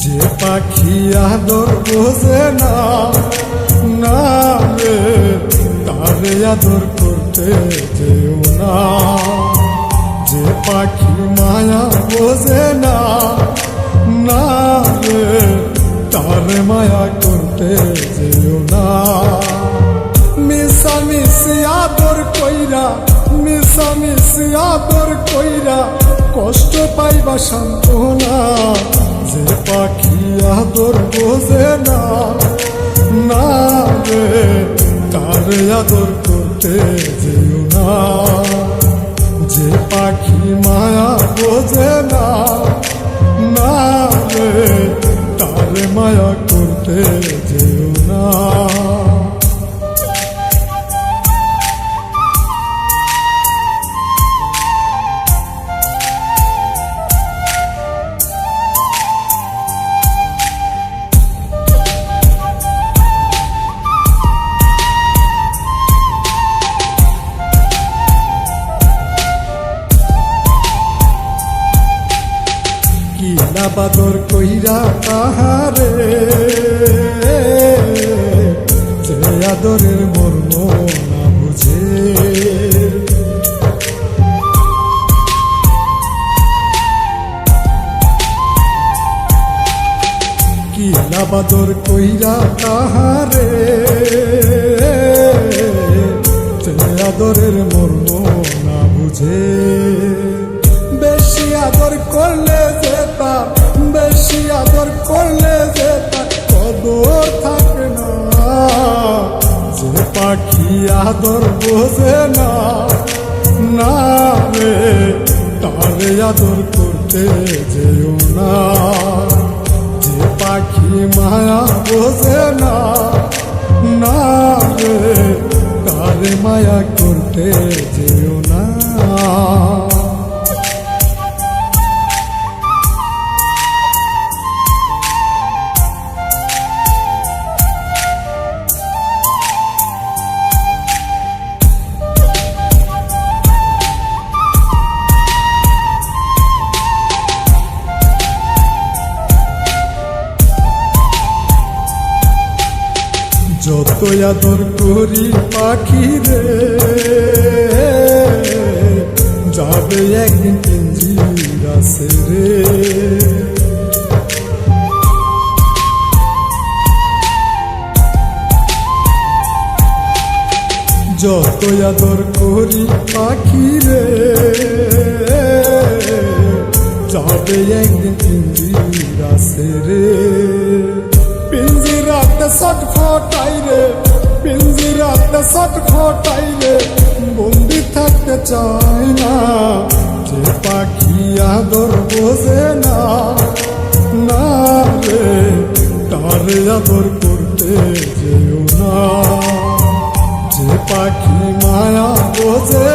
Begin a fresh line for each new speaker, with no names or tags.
যে পাখি আদর বোঝে না, না রে তারে আদর করতে যেও না। যে পাখি মায়া বোঝে না, না রে তারে মায়া করতে যেও না। মিশামিশি আদর কইরা, মিশামিশি আদর কইরা কষ্ট পাইবা সান্ত্বনা। যে পাখি আদর বোঝে না, না রে তারে আদর করতে যেও না। যে পাখি মায়া বোঝে না, না রে তারে মায়া করতে যেও না। কিলা বাদর কইরা তাহারে, যে আদরের মর্ম না বুঝে। কিলা বাদর কইরা তাহারে, যে আদরের মর্ম না বুঝে। বেশি আদর করলে যেতা, বেশি আদর করলে যেতা কদর থাকে না। যে পাখি আদর বোঝে না, না রে তারে আদর করতে যেও না। যে পাখি মায়া বোঝে না, না রে তারে মায়া করতে যেও না। যত আদর করি পাখি রে, যাবে একদিন পিঞ্জিরা ছেড়ে। যত আদর করি পাখি রে, যাবে একদিন পিঞ্জিরা ছেড়ে। পিঞ্জিরাতে ছটফটাই রে, পিঞ্জিরাতে ছটফটাই রে, বন্দি থাকতে চায় না। যে পাখি আদর বোঝে না, না রে তারে আদর করতে যেও না। যে পাখি মায়া বোঝে